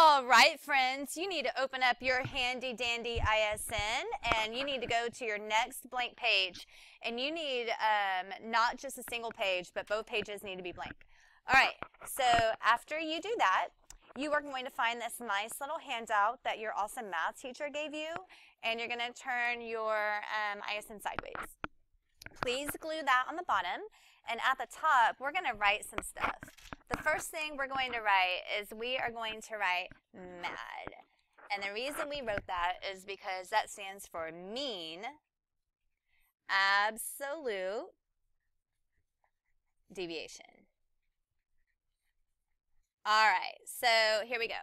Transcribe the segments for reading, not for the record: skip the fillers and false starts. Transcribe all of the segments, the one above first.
All right, friends, you need to open up your handy dandy ISN and you need to go to your next blank page. And you need not just a single page, but both pages need to be blank. All right, so after you do that, you are going to find this nice little handout that your awesome math teacher gave you, and you're going to turn your ISN sideways. Please glue that on the bottom, and at the top, we're going to write some stuff. The first thing we're going to write is we are going to write MAD. And the reason we wrote that is because that stands for mean absolute deviation. All right, so here we go.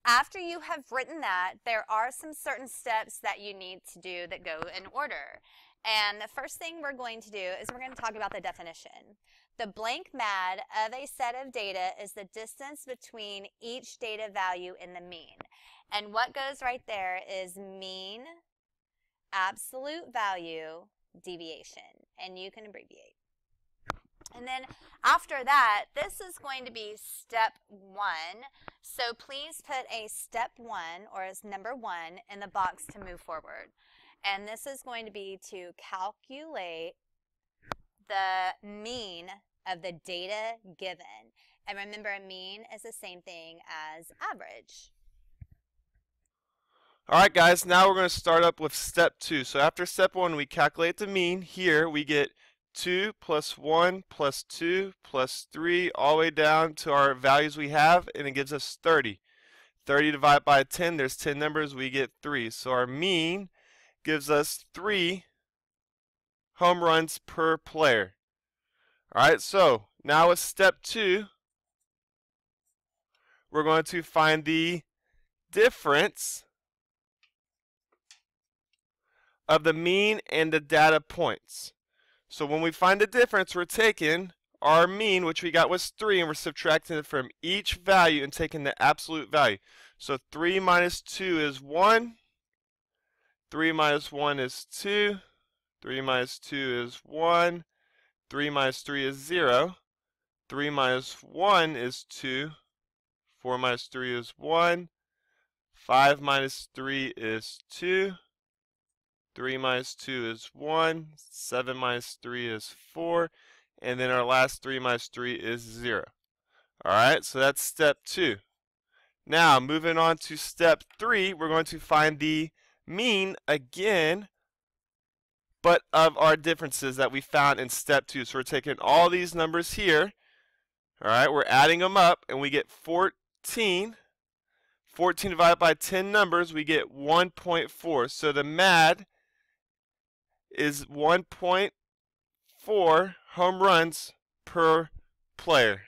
After you have written that, there are some certain steps that you need to do that go in order. And the first thing we're going to do is we're going to talk about the definition. The blank MAD of a set of data is the distance between each data value in the mean. And what goes right there is mean absolute value deviation. And you can abbreviate. And then after that, this is going to be step 1. So please put a step 1 or as number 1 in the box to move forward. And this is going to be to calculate the mean of the data given. And remember, a mean is the same thing as average. All right, guys, now we're going to start up with step 2. So after step 1, we calculate the mean. Here we get 2 plus 1 plus 2 plus 3 all the way down to our values we have, and it gives us 30. 30 divided by 10, there's 10 numbers, we get 3. So our mean gives us 3 home runs per player. All right, so now with step 2, we're going to find the difference of the mean and the data points. So when we find the difference, we're taking our mean, which we got was 3, and we're subtracting it from each value and taking the absolute value. So 3 minus 2 is 1. 3 minus 1 is 2. 3 minus 2 is 1. 3 minus 3 is 0. 3 minus 1 is 2. 4 minus 3 is 1. 5 minus 3 is 2. 3 minus 2 is 1. 7 minus 3 is 4. And then our last 3 minus 3 is 0. Alright, so that's step 2. Now, moving on to step 3, we're going to find the mean again, but of our differences that we found in step 2. So we're taking all these numbers here, alright, we're adding them up, and we get 14. 14 divided by 10 numbers, we get 1.4. So the MAD is 1.4 home runs per player.